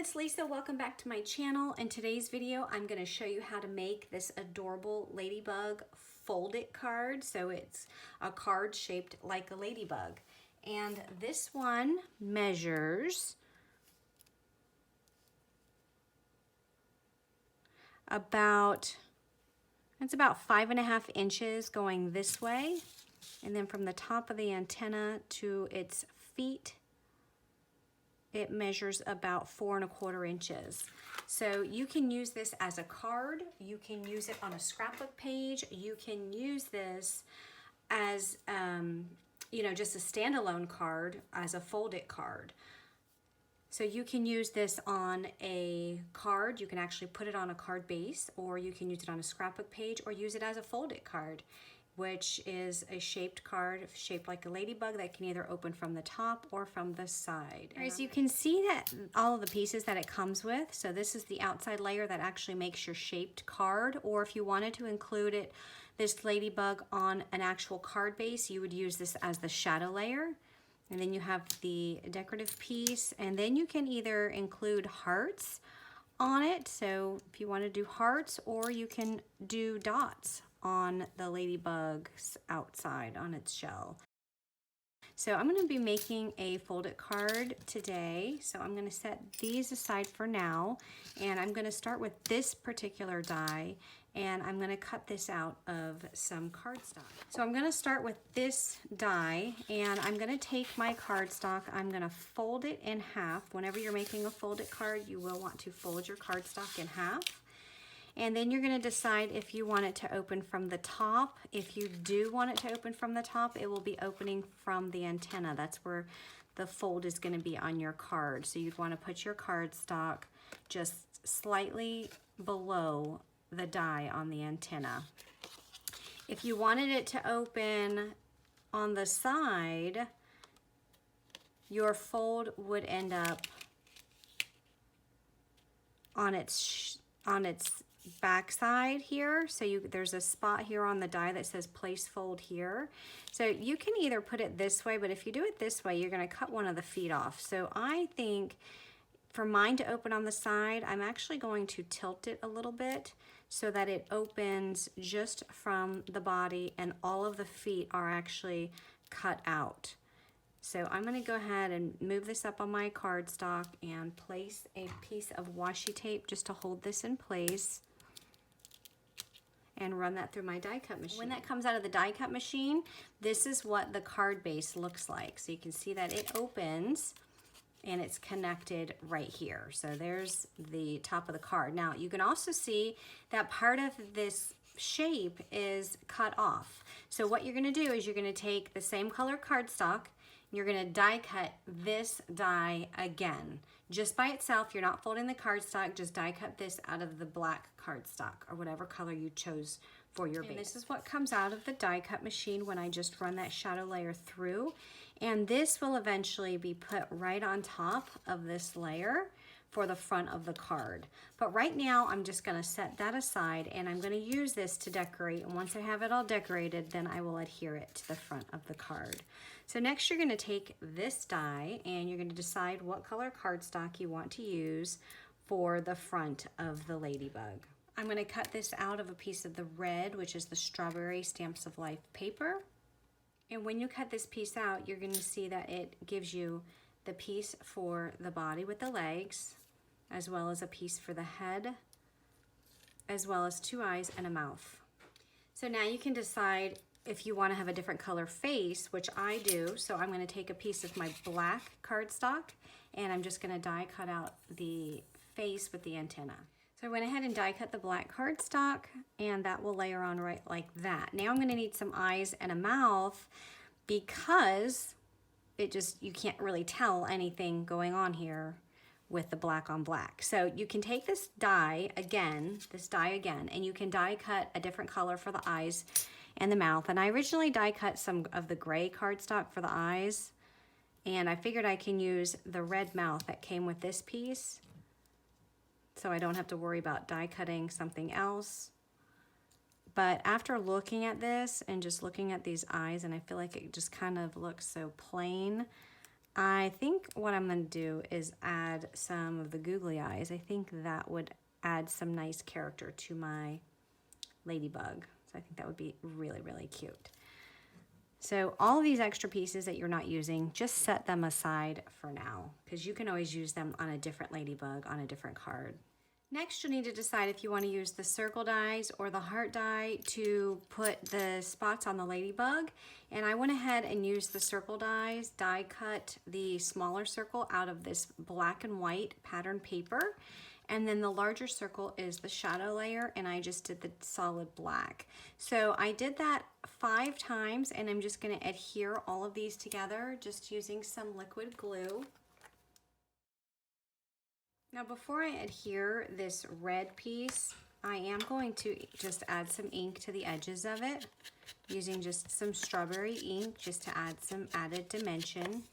it's Lisa. Welcome back to my channel. In today's video, I'm going to show you how to make this adorable Ladybug Fold-it card. So it's a card shaped like a ladybug. And this one measures about 5.5 inches going this way. And then from the top of the antenna to its feet, it measures about 4¼ inches. So you can use this as a card. You can use it on a scrapbook page. You can use this as, just a standalone card, as a fold-it card. So you can use this on a card. You can actually put it on a card base, or you can use it on a scrapbook page, or use it as a fold-it card, which is a shaped card shaped like a ladybug that can either open from the top or from the side. As you can see that all of the pieces that it comes with, so this is the outside layer that actually makes your shaped card, or if you wanted to include this ladybug on an actual card base, you would use this as the shadow layer. And then you have the decorative piece, and then you can either include hearts on it, so if you want to do hearts, or you can do dots on the ladybug's outside on its shell. So I'm going to be making a fold-it card today. So I'm going to set these aside for now, and I'm going to start with this particular die, and I'm going to cut this out of some cardstock. So I'm going to start with this die, and I'm going to take my cardstock, I'm going to fold it in half. Whenever you're making a fold-it card, you will want to fold your cardstock in half. And then you're going to decide if you want it to open from the top. If you do want it to open from the top, it will be opening from the antenna. That's where the fold is going to be on your card. So you'd want to put your cardstock just slightly below the die on the antenna. If you wanted it to open on the side, your fold would end up on its back side here. So there's a spot here on the die that says place fold here. So you can either put it this way, but if you do it this way, you're going to cut one of the feet off. So I think for mine to open on the side, I'm actually going to tilt it a little bit so that it opens just from the body and all of the feet are actually cut out. So I'm going to go ahead and move this up on my cardstock and place a piece of washi tape just to hold this in place, and run that through my die cut machine. When that comes out of the die cut machine, this is what the card base looks like. So you can see that it opens and it's connected right here. So there's the top of the card. Now you can also see that part of this shape is cut off. So what you're going to do is you're going to take the same color cardstock, you're going to die cut this die again. Just by itself, you're not folding the cardstock, just die cut this out of the black cardstock or whatever color you chose for your base. And this is what comes out of the die cut machine when I just run that shadow layer through. And this will eventually be put right on top of this layer for the front of the card. But right now, I'm just going to set that aside, and I'm going to use this to decorate. And once I have it all decorated, then I will adhere it to the front of the card. So next, you're going to take this die, and you're going to decide what color cardstock you want to use for the front of the ladybug. I'm going to cut this out of a piece of the red, which is the Strawberry Stamps of Life paper. And when you cut this piece out, you're going to see that it gives you the piece for the body with the legs, as well as a piece for the head, as well as 2 eyes and a mouth. So now you can decide if you want to have a different color face, which I do. So I'm going to take a piece of my black cardstock, and I'm just going to die cut out the face with the antenna. So I went ahead and die cut the black cardstock, and that will layer on right like that. Now I'm going to need some eyes and a mouth, because you can't really tell anything going on here with the black on black. So you can take this die again, and you can die cut a different color for the eyes and the mouth. And I originally die cut some of the gray cardstock for the eyes, and I figured I can use the red mouth that came with this piece, so I don't have to worry about die cutting something else. But after looking at this and just looking at these eyes, and I feel like it just kind of looks so plain, I think what I'm going to do is add some of the googly eyes. I think that would add some nice character to my ladybug. So I think that would be really, really cute. So all of these extra pieces that you're not using, just set them aside for now, because you can always use them on a different ladybug on a different card. Next, you'll need to decide if you want to use the circle dies or the heart die to put the spots on the ladybug. And I went ahead and used the circle dies, die cut the smaller circle out of this black and white pattern paper. And then the larger circle is the shadow layer, and I just did the solid black. So I did that 5 times, and I'm just going to adhere all of these together just using some liquid glue. Now before I adhere this red piece, I am going to just add some ink to the edges of it, using just some strawberry ink just to add some added dimension.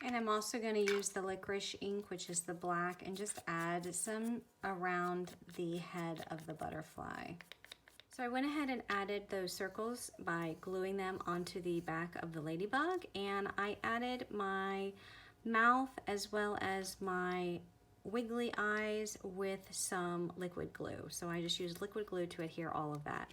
And I'm also going to use the licorice ink, which is the black, and just add some around the head of the butterfly. So I went ahead and added those circles by gluing them onto the back of the ladybug, and I added my mouth as well as my wiggly eyes with some liquid glue. So I just used liquid glue to adhere all of that.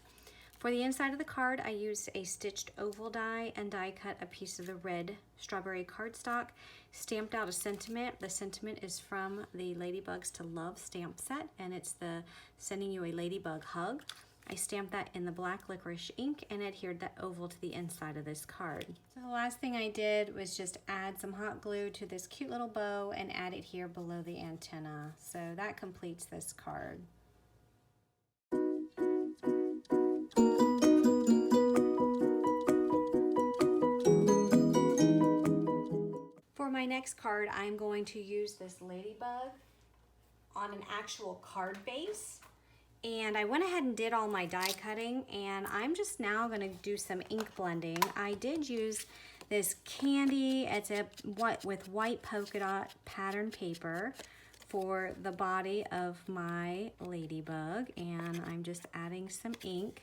For the inside of the card, I used a stitched oval die and die cut a piece of the red strawberry cardstock, stamped out a sentiment. The sentiment is from the Ladybugs to Love stamp set, and it's the sending you a ladybug hug. I stamped that in the black licorice ink and adhered that oval to the inside of this card. So the last thing I did was just add some hot glue to this cute little bow and add it here below the antenna. So that completes this card. For my next card, I'm going to use this ladybug on an actual card base. And I went ahead and did all my die cutting, and I'm just now going to do some ink blending. I did use this candy, it's a with white polka dot pattern paper for the body of my ladybug, and I'm just adding some ink.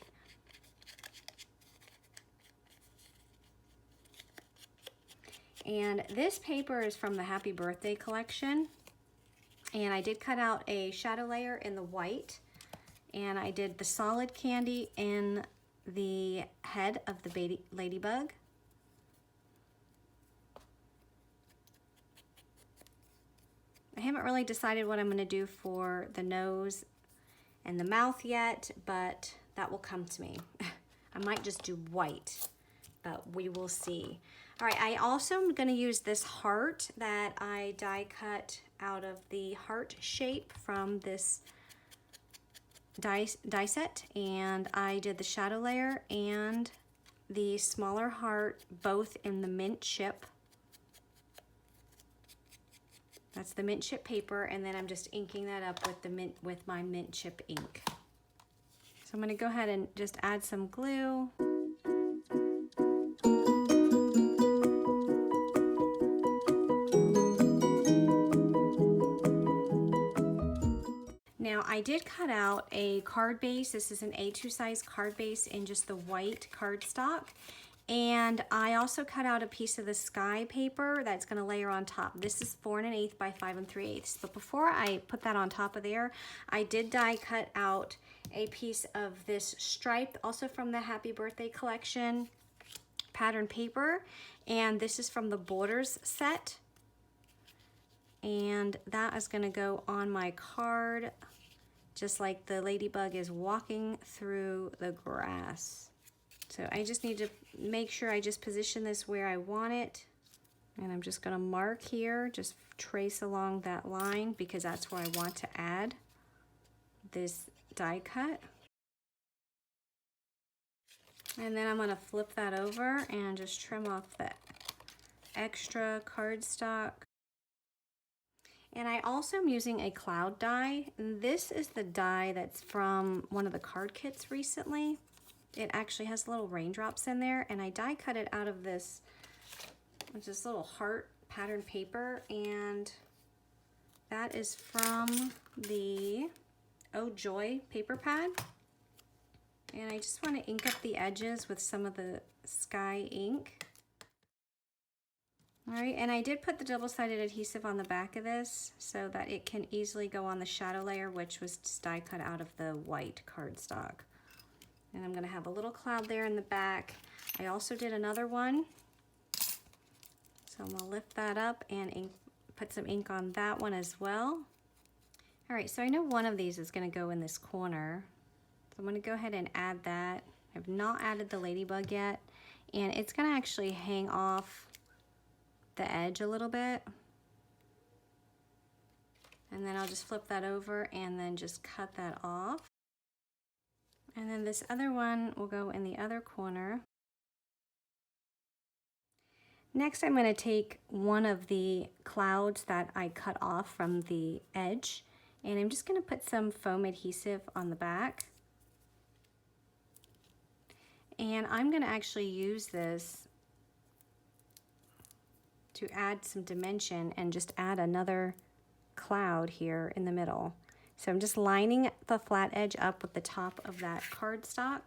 And this paper is from the Happy Birthday collection, and I did cut out a shadow layer in the white, and I did the solid candy in the head of the ladybug. I haven't really decided what I'm going to do for the nose and the mouth yet, but that will come to me. I might just do white, but we will see. All right, I also am going to use this heart that I die cut out of the heart shape from this die set, and I did the shadow layer and the smaller heart both in the mint chip. That's the mint chip paper, and then I'm just inking that up with my mint chip ink. So I'm going to go ahead and just add some glue. Now I did cut out a card base. This is an A2 size card base in just the white cardstock. And I also cut out a piece of the sky paper that's going to layer on top. This is 4 1/8 by 5 3/8. But before I put that on top of there, I did die cut out a piece of this stripe, also from the Happy Birthday collection pattern paper. And this is from the Borders set. And that is going to go on my card, just like the ladybug is walking through the grass. So I just need to make sure I just position this where I want it. And I'm just going to mark here, just trace along that line, because that's where I want to add this die cut. And then I'm going to flip that over and just trim off the extra cardstock. And I also am using a cloud die. This is the die that's from one of the card kits recently. It actually has little raindrops in there, and I die cut it out of this little heart pattern paper, and that is from the Oh Joy paper pad. And I just want to ink up the edges with some of the sky ink. All right, and I did put the double-sided adhesive on the back of this so that it can easily go on the shadow layer, which was just die cut out of the white cardstock. And I'm gonna have a little cloud there in the back. I also did another one. So I'm gonna lift that up and put some ink on that one as well. All right, so I know one of these is gonna go in this corner. So I'm gonna go ahead and add that. I've not added the ladybug yet, and it's gonna actually hang off the edge a little bit. And then I'll just flip that over and then just cut that off. And then this other one will go in the other corner. Next, I'm going to take one of the clouds that I cut off from the edge, and I'm just going to put some foam adhesive on the back. And I'm going to actually use this to add some dimension and just add another cloud here in the middle. So I'm just lining the flat edge up with the top of that cardstock.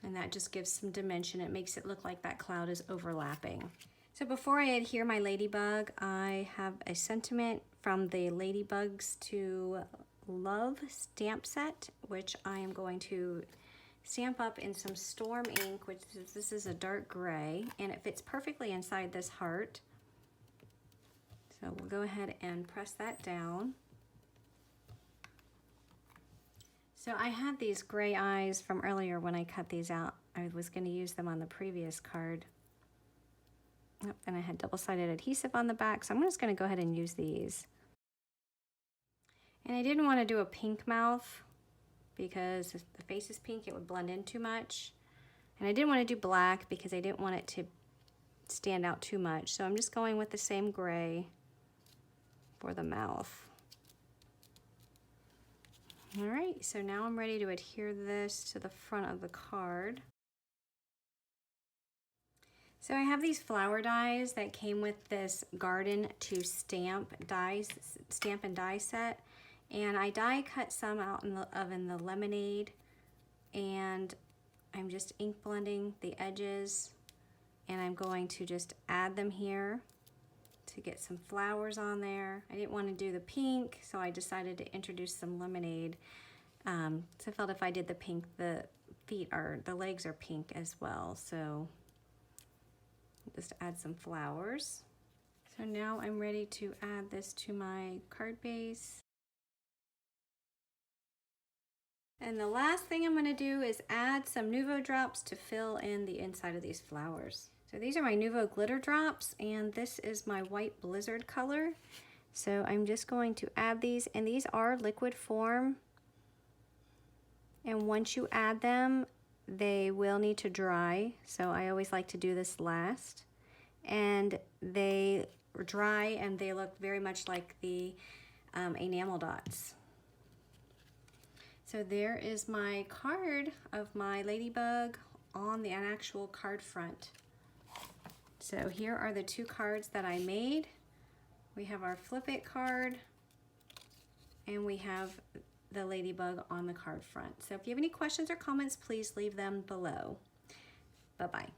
And that just gives some dimension. It makes it look like that cloud is overlapping. So before I adhere my ladybug, I have a sentiment from the Ladybugs to Love stamp set, which I am going to stamp up in some Storm ink, which this is a dark gray, and it fits perfectly inside this heart. So we'll go ahead and press that down. So I had these gray eyes from earlier when I cut these out. I was going to use them on the previous card. And I had double-sided adhesive on the back, so I'm just going to go ahead and use these. And I didn't want to do a pink mouth because if the face is pink, it would blend in too much. And I didn't want to do black because I didn't want it to stand out too much. So I'm just going with the same gray for the mouth. All right, so now I'm ready to adhere this to the front of the card. So I have these flower dies that came with this Garden to Stamp and die set. And I die cut some out in the oven, the lemonade, and I'm just ink blending the edges, and I'm going to just add them here to get some flowers on there. I didn't want to do the pink, so I decided to introduce some lemonade. So I felt if I did the pink, the legs are pink as well, so just add some flowers. So now I'm ready to add this to my card base. And the last thing I'm going to do is add some Nuvo drops to fill in the inside of these flowers. So these are my Nuvo glitter drops, and this is my white blizzard color. So I'm just going to add these, and these are liquid form. And once you add them, they will need to dry. So I always like to do this last. And they dry and they look very much like the enamel dots. So there is my card of my ladybug on the actual card front. So here are the two cards that I made. We have our Flip It card, and we have the ladybug on the card front. So if you have any questions or comments, please leave them below. Bye-bye.